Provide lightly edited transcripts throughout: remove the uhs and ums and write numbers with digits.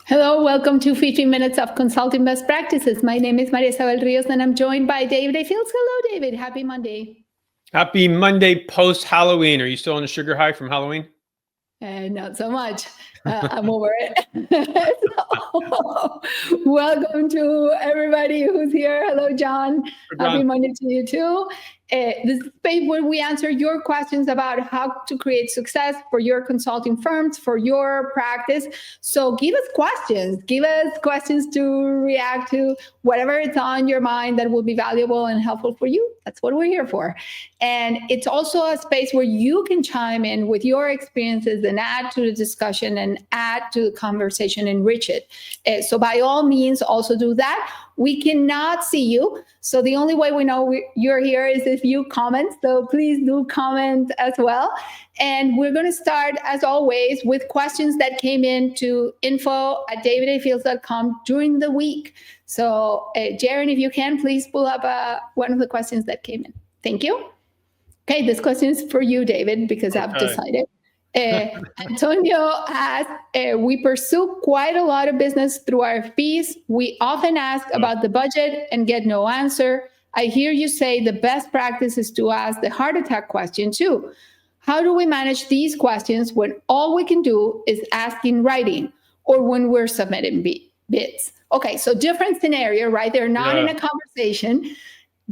Hello, welcome to 15 Minutes of Consulting Best Practices. My name is Maria Isabel Rios, and I'm joined by David A. Fields. Hello, David. Happy Monday. Happy Monday post-Halloween. Are you still on a sugar high from Halloween? Not so much. I'm over it. So, welcome to everybody who's here. Hello, John. Happy Monday to you too. This is a space where we answer your questions about how to create success for your consulting firms, for your practice. So give us questions. Give us questions to react to whatever is on your mind that will be valuable and helpful for you. That's what we're here for. And it's also a space where you can chime in with your experiences and add to the discussion and add to the conversation, enrich it. So by all means, also do that. We cannot see you. So the only way we know you're here is if you comment. So please do comment as well. And we're going to start, as always, with questions that came in to info@davidafields.com during the week. So Jaren, if you can, please pull up one of the questions that came in. Thank you. Okay, this question is for you, David, because I've decided. Antonio asked, we pursue quite a lot of business through RFPs. We often ask about the budget and get no answer. I hear you say the best practice is to ask the heart attack question too. How do we manage these questions when all we can do is ask in writing or when we're submitting bids? Okay, so different scenario, right? They're not in a conversation,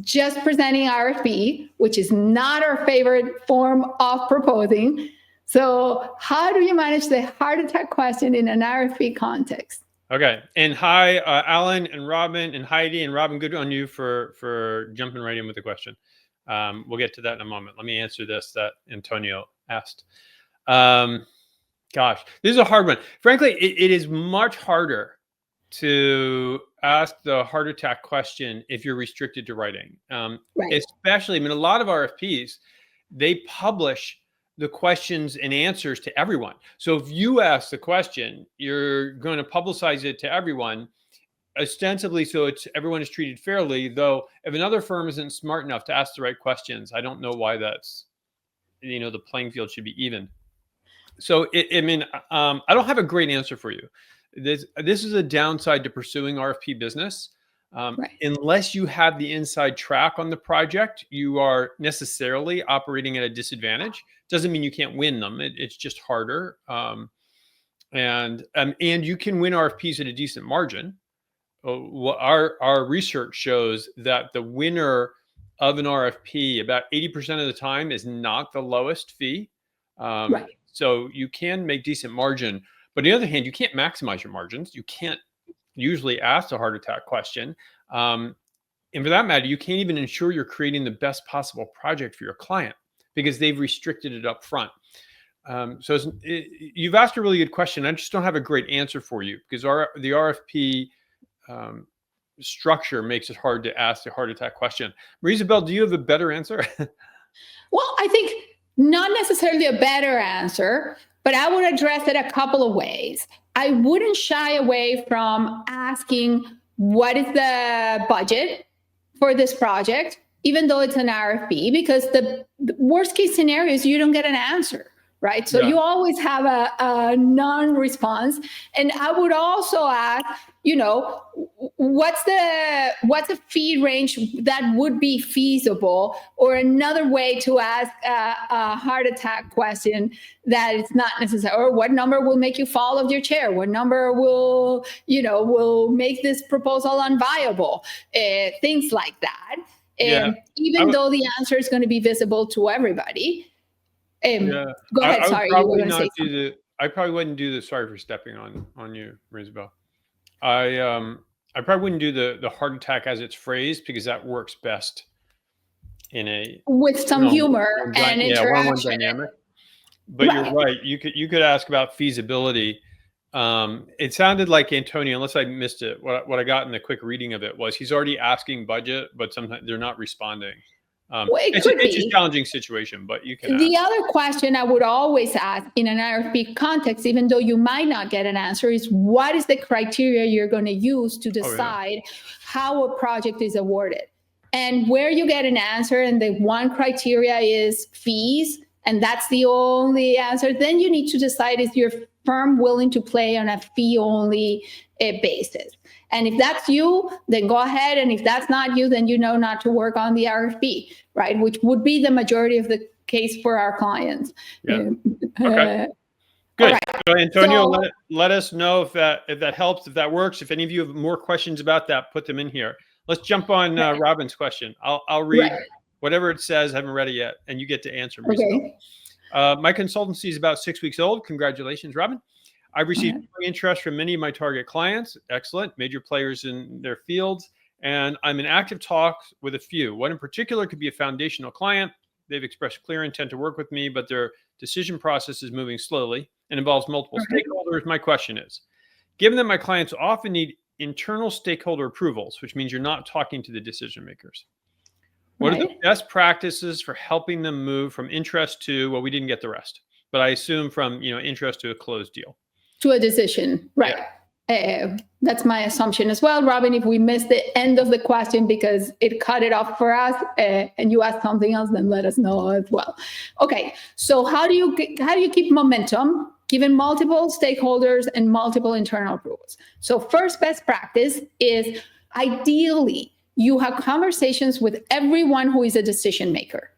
just presenting RFP, which is not our favorite form of proposing. So how do you manage the heart attack question in an RFP context? Okay. And hi, Alan and Robin and Heidi. And Robin, good on you for jumping right in with the question. We'll get to that in a moment. Let me answer this that Antonio asked. Gosh, this is a hard one. Frankly, it is much harder to ask the heart attack question if you're restricted to writing. Especially, I mean, a lot of RFPs, they publish the questions and answers to everyone. So if you ask the question, you're going to publicize it to everyone, ostensibly so everyone is treated fairly, though if another firm isn't smart enough to ask the right questions, I don't know why that's, the playing field should be even. So, I don't have a great answer for you. This is a downside to pursuing RFP business. Unless you have the inside track on the project, you are necessarily operating at a disadvantage. Doesn't mean you can't win them. It's just harder. And you can win RFPs at a decent margin. Our research shows that the winner of an RFP about 80% of the time is not the lowest fee. So you can make decent margin. But on the other hand, you can't maximize your margins. You can't usually ask a heart attack question. And for that matter, you can't even ensure you're creating the best possible project for your client because they've restricted it up front. So you've asked a really good question. I just don't have a great answer for you because the RFP structure makes it hard to ask the heart attack question. Maria Isabel, do you have a better answer? Well, I think not necessarily a better answer, but I would address it a couple of ways. I wouldn't shy away from asking what is the budget for this project, even though it's an RFP, because the worst case scenario is you don't get an answer, right? So you always have a non-response. And I would also ask, what's a fee range that would be feasible, or another way to ask a heart attack question that it's not necessary, or what number will make you fall off your chair? What number will make this proposal unviable? Things like that. Even though the answer is going to be visible to everybody. Go ahead. Sorry, you were going to say something. I probably wouldn't do the. Sorry for stepping on you, Maria Isabel. I probably wouldn't do the heart attack as it's phrased because that works best with some humor and interaction. One-on-one dynamic. But you're right. You could ask about feasibility. It sounded like Antonio, unless I missed it. What I got in the quick reading of it was he's already asking budget, but sometimes they're not responding. It's a challenging situation, but you can. The other question I would always ask in an RFP context, even though you might not get an answer, is what is the criteria you're going to use to decide how a project is awarded? And where you get an answer and the one criteria is fees, and that's the only answer, then you need to decide, is your firm willing to play on a fee-only basis. And if that's you, then go ahead. And if that's not you, then you know not to work on the RFP, right? Which would be the majority of the case for our clients. Yeah. Okay. Good. Right. So Antonio, So, let us know if that helps, if that works. If any of you have more questions about that, put them in here. Let's jump on Robin's question. I'll read whatever it says. I haven't read it yet, and you get to answer me. Okay. My consultancy is about 6 weeks old. Congratulations, Robin. I've received interest from many of my target clients. Excellent. Major players in their fields. And I'm in active talks with a few. One in particular could be a foundational client. They've expressed clear intent to work with me, but their decision process is moving slowly and involves multiple stakeholders. My question is, given that my clients often need internal stakeholder approvals, which means you're not talking to the decision makers, what are the best practices for helping them move from interest to, well, we didn't get the rest, but I assume from interest to a closed deal? To a decision, right? That's my assumption as well, Robin. If we missed the end of the question because it cut it off for us, and you asked something else, then let us know as well. Okay, so how do you keep momentum given multiple stakeholders and multiple internal approvals? So first best practice is ideally you have conversations with everyone who is a decision maker,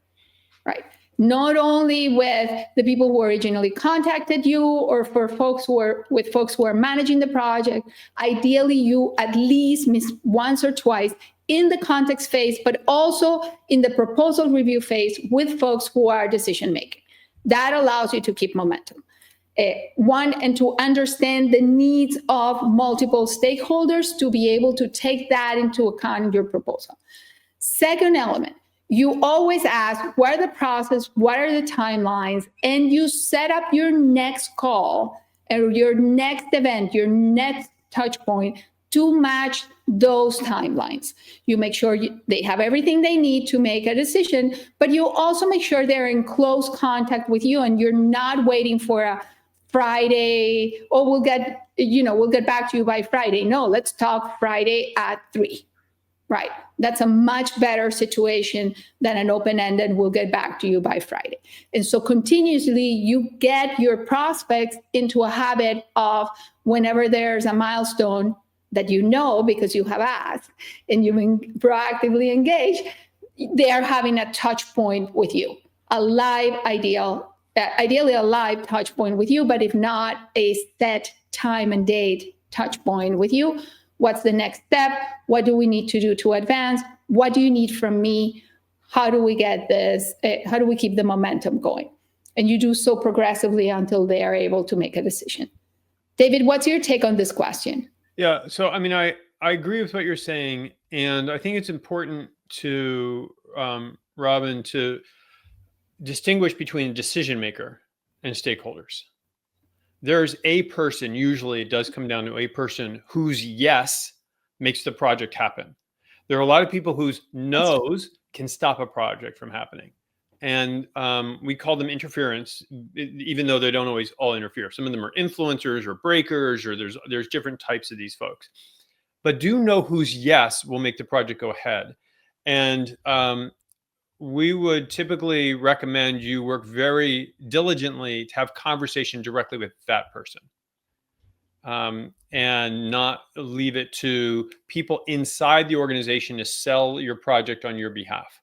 right? Not only with the people who originally contacted you or for folks who are managing the project. Ideally, you at least meet once or twice in the context phase, but also in the proposal review phase with folks who are decision making. That allows you to keep momentum. And to understand the needs of multiple stakeholders to be able to take that into account in your proposal. Second element, you always ask, what are the process, what are the timelines, and you set up your next call or your next event, your next touch point to match those timelines. You make sure they have everything they need to make a decision, but you also make sure they're in close contact with you and you're not waiting for a Friday, oh, we'll get back to you by Friday. No, let's talk Friday at 3. Right. That's a much better situation than an open-ended, we'll get back to you by Friday. And so continuously you get your prospects into a habit of whenever there's a milestone that because you have asked and you've been proactively engaged, they are having a touch point with you, ideally a live touch point with you, but if not, a set time and date touch point with you. What's the next step? What do we need to do to advance? What do you need from me? How do we get this? How do we keep the momentum going? And you do so progressively until they are able to make a decision. David, what's your take on this question? Yeah, so I mean, I agree with what you're saying. And I think it's important to, Robin, to distinguish between decision maker and stakeholders. There's a person, usually it does come down to a person whose yes makes the project happen. There are a lot of people whose no's can stop a project from happening. And we call them interference, even though they don't always all interfere. Some of them are influencers or breakers, or there's different types of these folks. But do know whose yes will make the project go ahead. And we would typically recommend you work very diligently to have conversation directly with that person, and not leave it to people inside the organization to sell your project on your behalf.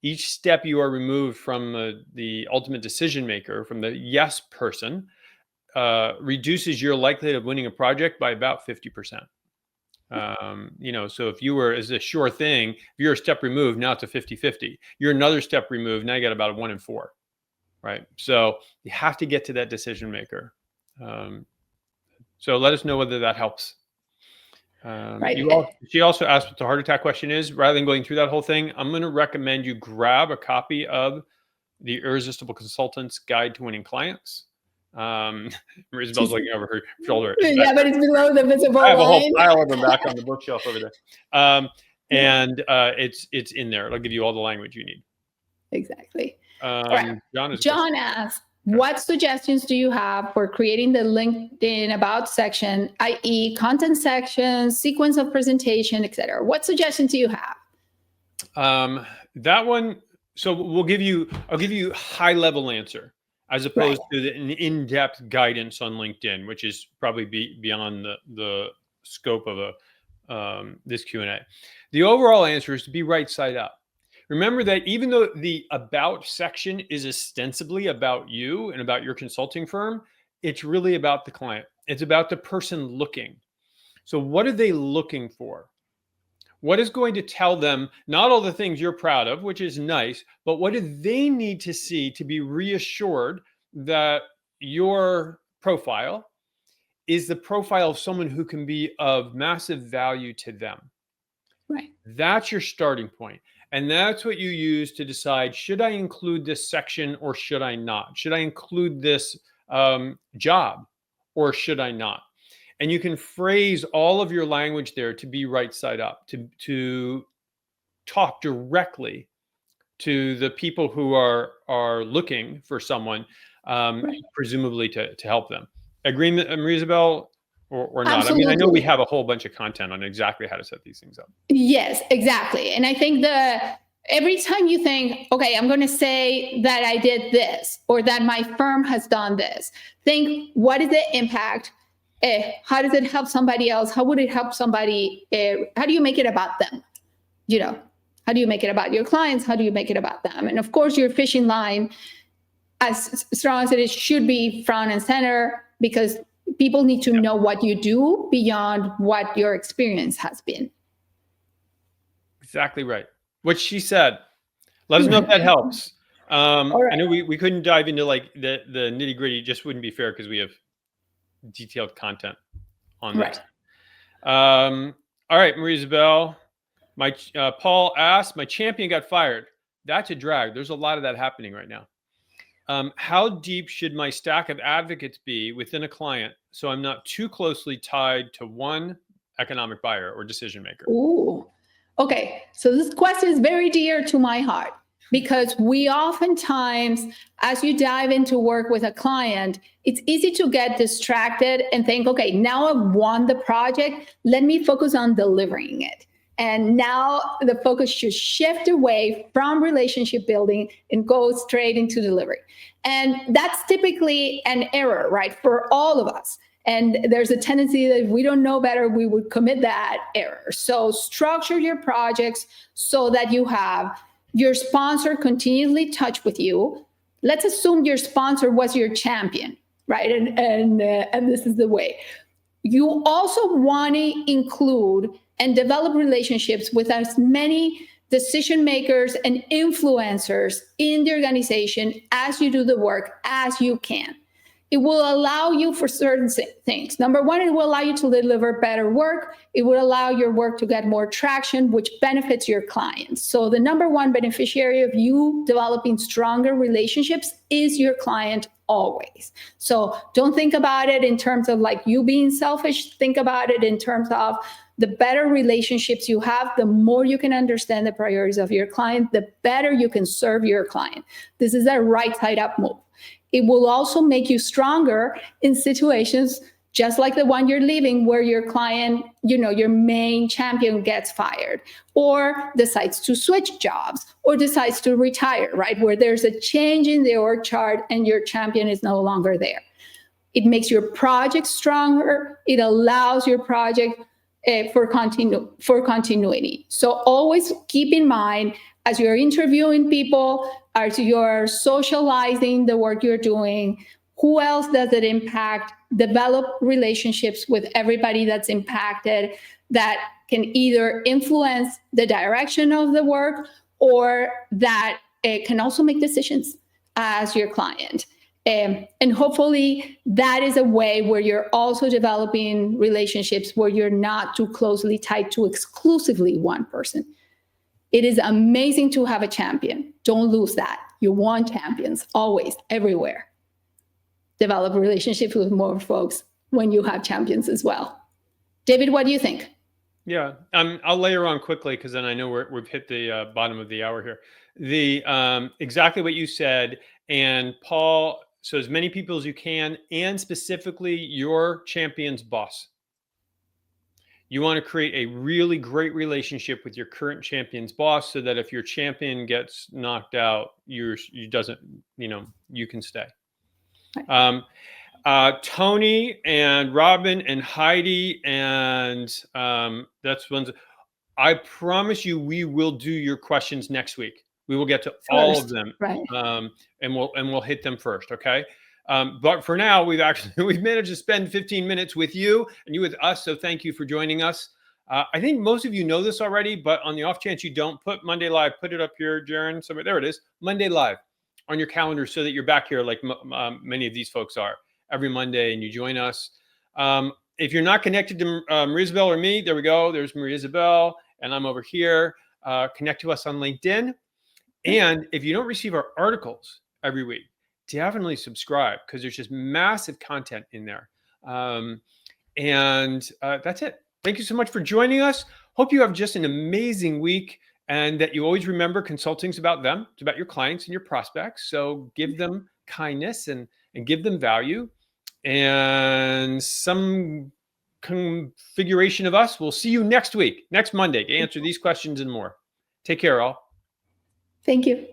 Each step you are removed from the ultimate decision maker, from the yes person, reduces your likelihood of winning a project by about 50%. So if you were as a sure thing, if you're a step removed, now it's a 50-50. You're another step removed, now you got about a 1 in 4, right? So you have to get to that decision maker. So let us know whether that helps. Right. She also asked what the heart attack question is. Rather than going through that whole thing, I'm going to recommend you grab a copy of the Irresistible Consultant's Guide to Winning Clients. Isabel's looking over her shoulder. Yeah, but it's below the visible line. I have a whole pile of them back on the bookshelf over there. And it's in there. It'll give you all the language you need. Exactly. Right. John asks, what suggestions do you have for creating the LinkedIn About section, i.e. content section, sequence of presentation, etc.? What suggestions do you have? That one, so I'll give you a high level answer. as opposed to an in-depth guidance on LinkedIn, which is probably beyond the scope of this Q&A. The overall answer is to be right side up. Remember that even though the about section is ostensibly about you and about your consulting firm, it's really about the client. It's about the person looking. So what are they looking for? What is going to tell them not all the things you're proud of, which is nice, but what do they need to see to be reassured that your profile is the profile of someone who can be of massive value to them? Right. That's your starting point. And that's what you use to decide, should I include this section or should I not? Should I include this job or should I not? And you can phrase all of your language there to be right side up, to talk directly to the people who are looking for someone, presumably to help them. Agreement, Isabel? Or not? Absolutely. I mean, I know we have a whole bunch of content on exactly how to set these things up. Yes, exactly. And I think every time you think, okay, I'm going to say that I did this or that my firm has done this, think, what is the impact? How does it help somebody else? How would it help somebody? How do you make it about them? How do you make it about your clients? How do you make it about them? And of course, your fishing line, as strong as it is, should be front and center, because people need to know what you do beyond what your experience has been. Exactly right. What she said. Let us know if that helps. Right. I know we couldn't dive into like the nitty gritty. Just wouldn't be fair because we have detailed content on this. All right, Marie Isabel. Paul asked, my champion got fired. That's a drag. There's a lot of that happening right now. How deep should my stack of advocates be within a client so I'm not too closely tied to one economic buyer or decision maker? Ooh, okay. So this question is very dear to my heart, because we oftentimes, as you dive into work with a client, it's easy to get distracted and think, okay, now I've won the project. Let me focus on delivering it. And now the focus should shift away from relationship building and go straight into delivery. And that's typically an error, right, for all of us. And there's a tendency that if we don't know better, we would commit that error. So structure your projects so that you have your sponsor continually touch with you. Let's assume your sponsor was your champion, right? And this is the way. You also want to include and develop relationships with as many decision makers and influencers in the organization as you do the work as you can. It will allow you for certain things. Number one, it will allow you to deliver better work. It will allow your work to get more traction, which benefits your clients. So the number one beneficiary of you developing stronger relationships is your client always. So don't think about it in terms of like you being selfish. Think about it in terms of the better relationships you have, the more you can understand the priorities of your client, the better you can serve your client. This is a right side up move. It will also make you stronger in situations just like the one you're leaving, where your client, your main champion gets fired or decides to switch jobs or decides to retire, right? Where there's a change in the org chart and your champion is no longer there. It makes your project stronger. It allows your project for continuity. So always keep in mind, as you're interviewing people, as you're socializing the work you're doing, who else does it impact? Develop relationships with everybody that's impacted that can either influence the direction of the work or that it can also make decisions as your client. And hopefully that is a way where you're also developing relationships where you're not too closely tied to exclusively one person. It is amazing to have a champion. Don't lose that. You want champions always, everywhere. Develop relationships with more folks when you have champions as well. David, what do you think? Yeah, I'll layer on quickly because then I know we've hit the bottom of the hour here. Exactly what you said, and Paul. So as many people as you can, and specifically your champion's boss. You want to create a really great relationship with your current champion's boss, so that if your champion gets knocked out, you can stay. Tony and Robin and Heidi and that's ones. I promise you, we will do your questions next week. We will get to all of them, right? and we'll hit them first. Okay. But for now, we've managed to spend 15 minutes with you and you with us. So thank you for joining us. I think most of you know this already, but on the off chance you don't, put Monday Live. Put it up here, Jaron. So there it is, Monday Live on your calendar, so that you're back here like many of these folks are every Monday, and you join us. If you're not connected to Maria Isabel or me, there we go. There's Maria Isabel, and I'm over here. Connect to us on LinkedIn. And if you don't receive our articles every week, definitely subscribe, because there's just massive content in there. And that's it. Thank you so much for joining us. Hope you have just an amazing week, and that you always remember consulting's about them. It's about your clients and your prospects. So give them kindness and give them value, and some configuration of us. We'll see you next week, next Monday, to answer these questions and more. Take care, all. Thank you.